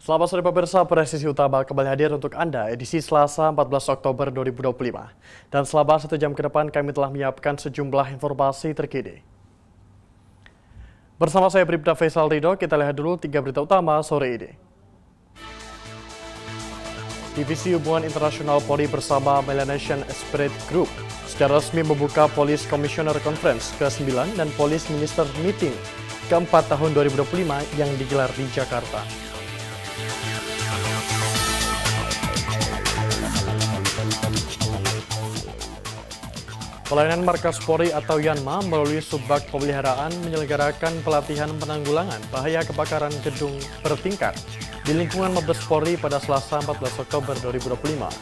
Selamat sore pemirsa, Presisi Utama kembali hadir untuk Anda edisi Selasa 14 Oktober 2025. Dan selama 1 jam ke depan kami telah menyiapkan sejumlah informasi terkini. Bersama saya Bribda Faisal Ridho, kita lihat dulu 3 berita utama sore ini. Divisi Hubungan Internasional Polri bersama Melanesian Spirit Group secara resmi membuka Police Commissioner Conference ke-9 dan Police Minister Meeting ke-4 tahun 2025 yang digelar di Jakarta. Pelayanan Markas Polri atau Yanma melalui Subbag Pemeliharaan menyelenggarakan pelatihan penanggulangan bahaya kebakaran gedung bertingkat di lingkungan Mabes Polri pada Selasa 14 Oktober 2025.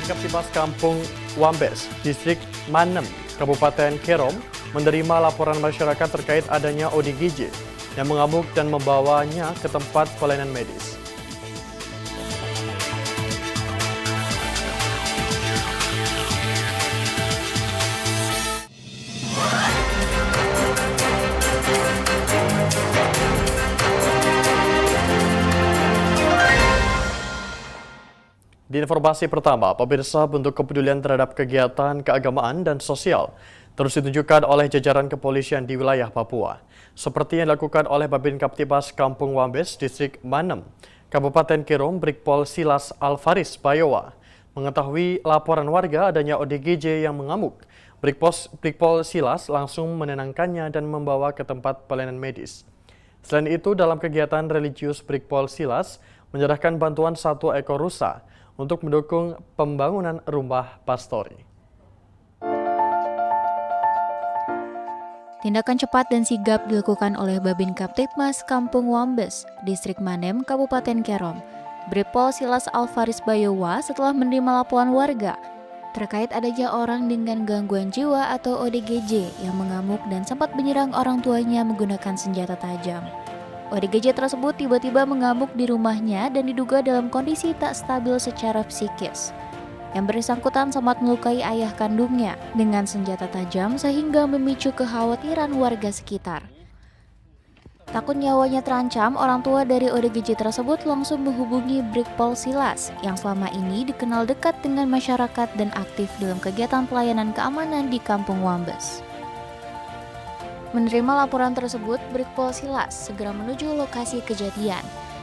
Kaptimas Kampung Wambes, Distrik Manem, Kabupaten Kerom, menerima laporan masyarakat terkait adanya ODGJ yang mengamuk dan membawanya ke tempat pelayanan medis. Di informasi pertama, pemirsa, bentuk kepedulian terhadap kegiatan keagamaan dan sosial terus ditunjukkan oleh jajaran kepolisian di wilayah Papua. Seperti yang dilakukan oleh Babin Kaptimas Kampung Wambes, Distrik Manem, Kabupaten Kerom, Brigpol Silas Alfaris Bayowa. Mengetahui laporan warga adanya ODGJ yang mengamuk, Brigpol Silas langsung menenangkannya dan membawa ke tempat pelayanan medis. Selain itu, dalam kegiatan religius, Brigpol Silas menyerahkan bantuan 1 ekor rusa untuk mendukung pembangunan rumah pastori. Tindakan cepat dan sigap dilakukan oleh Babin Kaptipmas Kampung Wambes, Distrik Manem, Kabupaten Kerom, Brigpol Silas Alfaris Bayowa setelah menerima laporan warga terkait adanya orang dengan gangguan jiwa atau ODGJ yang mengamuk dan sempat menyerang orang tuanya menggunakan senjata tajam. ODGJ tersebut tiba-tiba mengamuk di rumahnya dan diduga dalam kondisi tak stabil secara psikis. Yang bersangkutan sempat melukai ayah kandungnya dengan senjata tajam sehingga memicu kekhawatiran warga sekitar. Takut nyawanya terancam, orang tua dari ODGJ tersebut langsung menghubungi Brigpol Silas yang selama ini dikenal dekat dengan masyarakat dan aktif dalam kegiatan pelayanan keamanan di Kampung Wambes. Menerima laporan tersebut, Brigpol Silas segera menuju lokasi kejadian.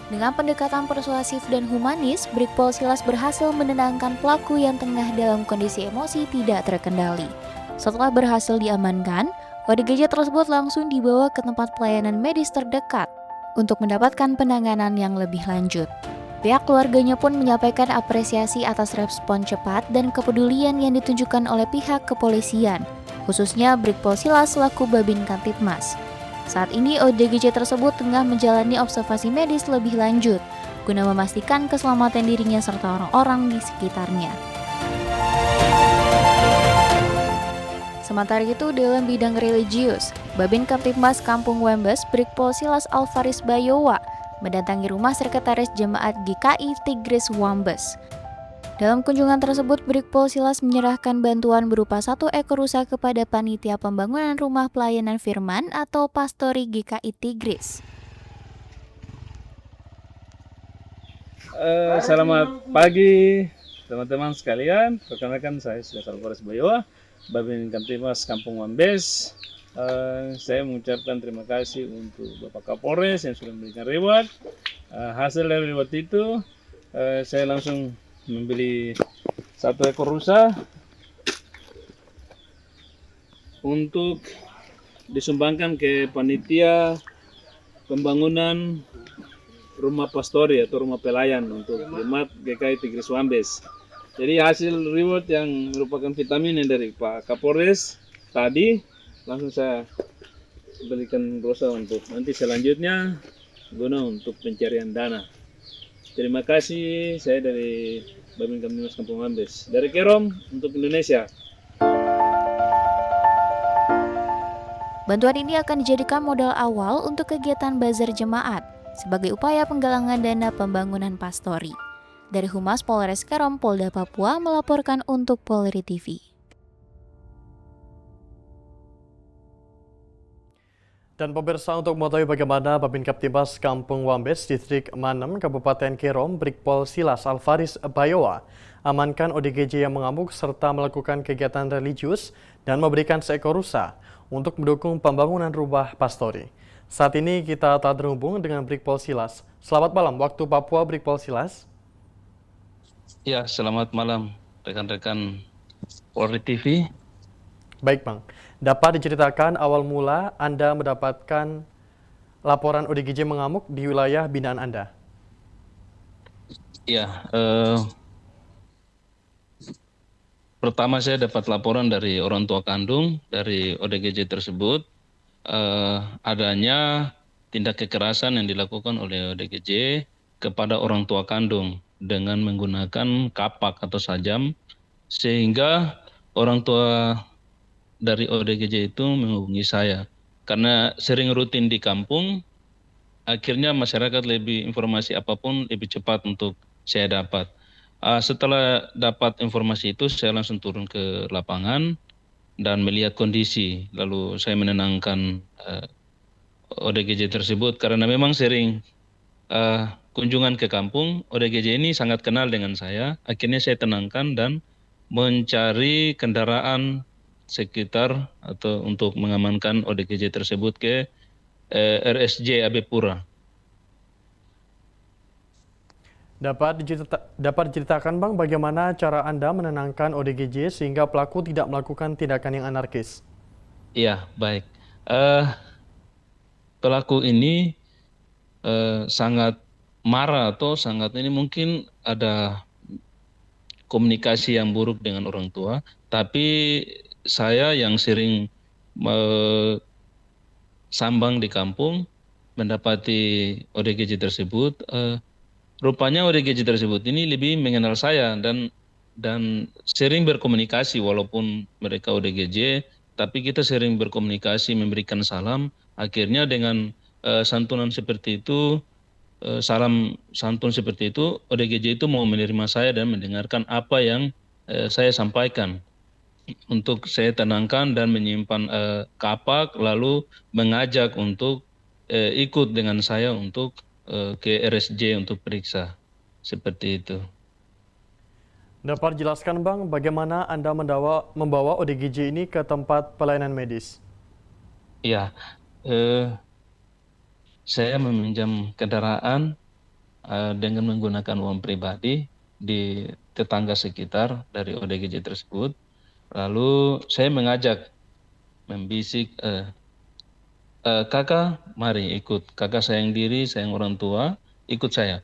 Dengan pendekatan persuasif dan humanis, Brigpol Silas berhasil menenangkan pelaku yang tengah dalam kondisi emosi tidak terkendali. Setelah berhasil diamankan, ODGJ tersebut langsung dibawa ke tempat pelayanan medis terdekat untuk mendapatkan penanganan yang lebih lanjut. Pihak keluarganya pun menyampaikan apresiasi atas respon cepat dan kepedulian yang ditunjukkan oleh pihak kepolisian, khususnya Brigpol Silas selaku Babin Kaptipmas. Saat ini ODGJ tersebut tengah menjalani observasi medis lebih lanjut guna memastikan keselamatan dirinya serta orang-orang di sekitarnya. Sementara itu, dalam bidang religius, Babin Kaptipmas Kampung Wambes, Brigpol Silas Alfaris Bayowa mendatangi rumah Sekretaris Jemaat GKI Tigris Wambes. Dalam kunjungan tersebut, Brigpol Silas menyerahkan bantuan berupa 1 ekor rusa kepada Panitia Pembangunan Rumah Pelayanan Firman atau Pastori GKI Tigris. Selamat pagi teman-teman sekalian, perkenalkan saya Silas Alfaris Bayowa, Babin Kaptipmas Kampung Wambes. Saya mengucapkan terima kasih untuk Bapak Kapolres yang sudah memberikan reward. Hasil dari reward itu, saya langsung membeli 1 ekor rusa untuk disumbangkan ke panitia pembangunan rumah pastori atau rumah pelayan untuk jemaat GKI Tigris Wambes. Jadi hasil reward yang merupakan vitamin dari Pak Kapolres tadi langsung saya belikan rusa untuk nanti selanjutnya guna untuk pencarian dana. Terima kasih, saya dari Babin Kaptipmas Kampung Wambes, dari Kerom untuk Indonesia. Bantuan ini akan dijadikan modal awal untuk kegiatan bazar jemaat sebagai upaya penggalangan dana pembangunan pastori. Dari Humas Polres Kerom, Polda Papua melaporkan untuk Polri TV. Dan pemirsa, untuk mengetahui bagaimana Babin Kaptibas Kampung Wambes, Distrik Manem, Kabupaten Kerom, Brigpol Silas Alfaris Bayowa, amankan ODGJ yang mengamuk serta melakukan kegiatan religius dan memberikan seekor rusa untuk mendukung pembangunan rumah pastori. Saat ini kita telah terhubung dengan Brigpol Silas. Selamat malam waktu Papua, Brigpol Silas. Ya, selamat malam rekan-rekan Polri TV. Baik Bang, dapat diceritakan awal mula Anda mendapatkan laporan ODGJ mengamuk di wilayah binaan Anda? Ya, pertama saya dapat laporan dari orang tua kandung dari ODGJ tersebut, adanya tindak kekerasan yang dilakukan oleh ODGJ kepada orang tua kandung dengan menggunakan kapak atau sajam, sehingga orang tua dari ODGJ itu menghubungi saya. Karena sering rutin di kampung, akhirnya masyarakat informasi apapun lebih cepat untuk saya dapat. Setelah dapat informasi itu, saya langsung turun ke lapangan dan melihat kondisi. Lalu saya menenangkan ODGJ tersebut karena memang sering kunjungan ke kampung. ODGJ ini sangat kenal dengan saya. Akhirnya saya tenangkan dan mencari kendaraan sekitar atau untuk mengamankan ODGJ tersebut ke RSJ Abepura. Dapat diceritakan Bang bagaimana cara Anda menenangkan ODGJ sehingga pelaku tidak melakukan tindakan yang anarkis? Iya, baik. Pelaku ini sangat marah atau sangat ini mungkin ada komunikasi yang buruk dengan orang tua, tapi saya yang sering sambang di kampung mendapati ODGJ tersebut, rupanya ODGJ tersebut ini lebih mengenal saya dan sering berkomunikasi walaupun mereka ODGJ, tapi kita sering berkomunikasi, memberikan salam. Akhirnya dengan santunan seperti itu, salam santun seperti itu, ODGJ itu mau menerima saya dan mendengarkan apa yang saya sampaikan. Untuk saya tenangkan dan menyimpan kapak, lalu mengajak untuk ikut dengan saya untuk ke RSJ untuk periksa. Seperti itu. Dapat jelaskan Bang bagaimana Anda membawa ODGJ ini ke tempat pelayanan medis? Ya, saya meminjam kendaraan dengan menggunakan uang pribadi di tetangga sekitar dari ODGJ tersebut. Lalu saya mengajak, membisik, kakak mari ikut, kakak sayang diri, sayang orang tua, ikut saya.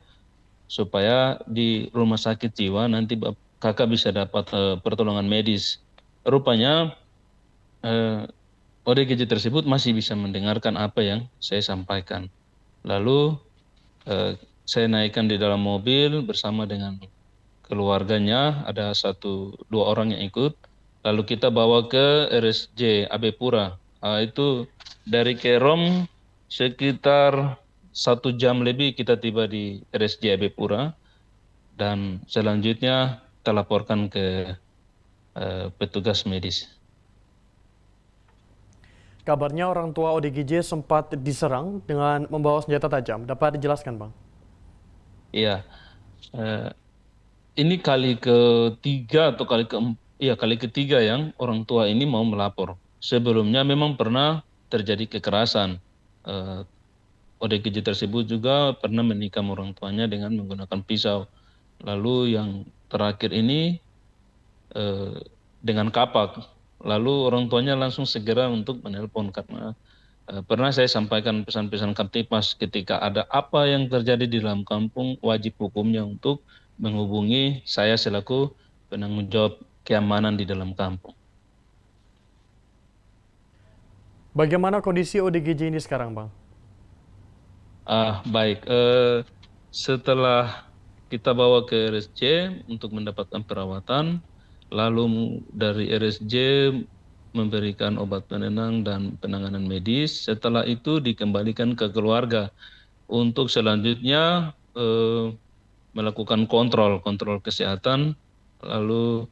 Supaya di rumah sakit jiwa nanti kakak bisa dapat pertolongan medis. Rupanya ODGJ tersebut masih bisa mendengarkan apa yang saya sampaikan. Lalu saya naikkan di dalam mobil bersama dengan keluarganya, ada 1-2 orang yang ikut. Lalu kita bawa ke RSJ Abepura. Itu dari Kerom sekitar 1 jam lebih kita tiba di RSJ Abepura. Dan selanjutnya kita laporkan ke petugas medis. Kabarnya orang tua ODGJ sempat diserang dengan membawa senjata tajam. Dapat dijelaskan Bang? Iya, ini kali ketiga atau kali ketiga yang orang tua ini mau melapor. Sebelumnya memang pernah terjadi kekerasan. ODGJ tersebut juga pernah menikam orang tuanya dengan menggunakan pisau. Lalu yang terakhir ini dengan kapak. Lalu orang tuanya langsung segera untuk menelpon karena pernah saya sampaikan pesan-pesan Kaptipas, ketika ada apa yang terjadi di dalam kampung, wajib hukumnya untuk menghubungi saya selaku penanggung jawab keamanan di dalam kampung. Bagaimana kondisi ODGJ ini sekarang Bang? Baik, setelah kita bawa ke RSJ untuk mendapatkan perawatan, lalu dari RSJ memberikan obat penenang dan penanganan medis. Setelah itu dikembalikan ke keluarga untuk selanjutnya melakukan kontrol kesehatan. Lalu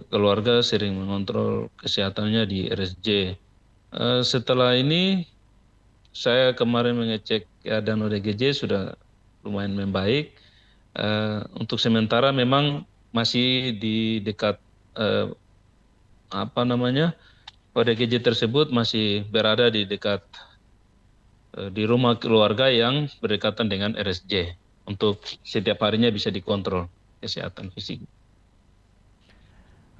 keluarga sering mengontrol kesehatannya di RSJ. Setelah ini saya kemarin mengecek keadaan ODGJ sudah lumayan membaik. Untuk sementara memang masih di dekat ODGJ tersebut masih berada di dekat di rumah keluarga yang berdekatan dengan RSJ untuk setiap harinya bisa dikontrol kesehatan fisik.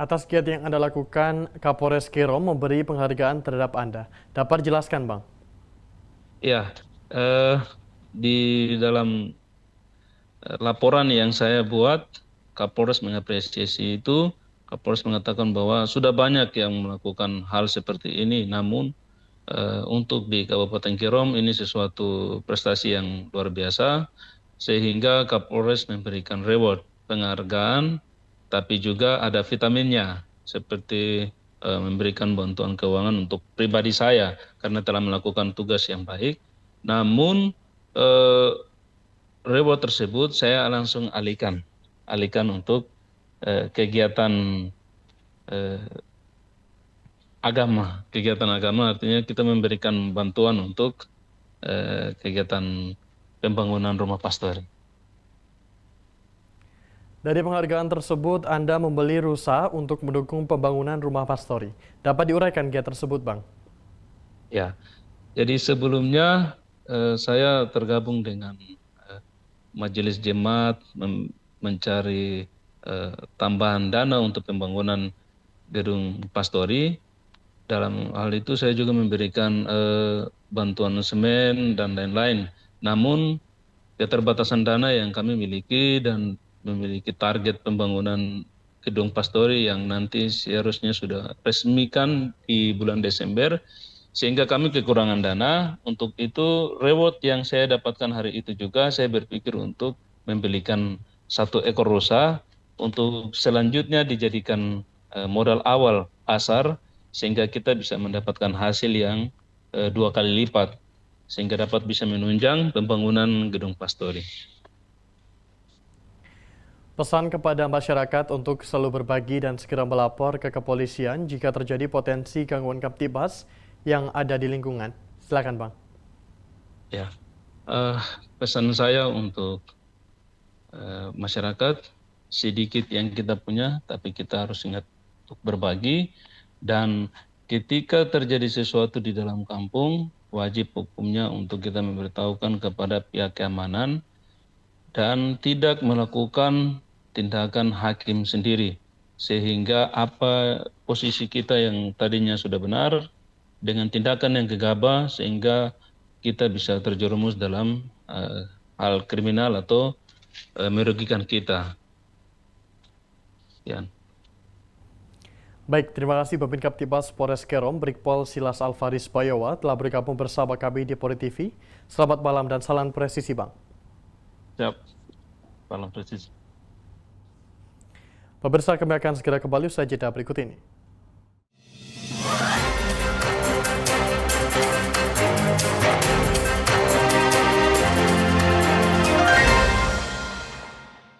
Atas giat yang Anda lakukan, Kapolres Kerom memberi penghargaan terhadap Anda. Dapat jelaskan, Bang? Ya, di dalam laporan yang saya buat, Kapolres mengapresiasi itu. Kapolres mengatakan bahwa sudah banyak yang melakukan hal seperti ini, namun untuk di Kabupaten Kerom ini sesuatu prestasi yang luar biasa, sehingga Kapolres memberikan reward, penghargaan, tapi juga ada vitaminnya, seperti memberikan bantuan keuangan untuk pribadi saya, karena telah melakukan tugas yang baik. Namun reward tersebut saya langsung alihkan untuk kegiatan agama. Kegiatan agama artinya kita memberikan bantuan untuk kegiatan pembangunan rumah pastori. Dari penghargaan tersebut, Anda membeli rusa untuk mendukung pembangunan rumah pastori. Dapat diuraikan giat tersebut, Bang? Ya, jadi sebelumnya saya tergabung dengan Majelis Jemaat mencari tambahan dana untuk pembangunan gedung pastori. Dalam hal itu saya juga memberikan bantuan semen dan lain-lain. Namun keterbatasan dana yang kami miliki dan memiliki target pembangunan gedung pastori yang nanti seharusnya sudah resmikan di bulan Desember, sehingga kami kekurangan dana. Untuk itu reward yang saya dapatkan hari itu juga saya berpikir untuk membelikan 1 ekor rusa untuk selanjutnya dijadikan modal awal pasar, sehingga kita bisa mendapatkan hasil yang 2 kali lipat, sehingga dapat bisa menunjang pembangunan gedung pastori. Pesan kepada masyarakat untuk selalu berbagi dan segera melapor ke kepolisian jika terjadi potensi gangguan Kamtibmas yang ada di lingkungan. Silakan, Bang. Ya, pesan saya untuk masyarakat, sedikit yang kita punya, tapi kita harus ingat untuk berbagi. Dan ketika terjadi sesuatu di dalam kampung, wajib hukumnya untuk kita memberitahukan kepada pihak keamanan dan tidak melakukan tindakan hakim sendiri, sehingga apa posisi kita yang tadinya sudah benar dengan tindakan yang gegabah, sehingga kita bisa terjerumus dalam hal kriminal atau merugikan kita. Ya. Baik, terima kasih Babin Kamtibmas Polres Kerom, Brigpol Silas Alfaris Bayowa telah bergabung bersama kami di Polri TV. Selamat malam dan salam presisi, Bang. Siap. Salam presisi. Pemirsa, kami akan segera kembali usai jeda berikut ini.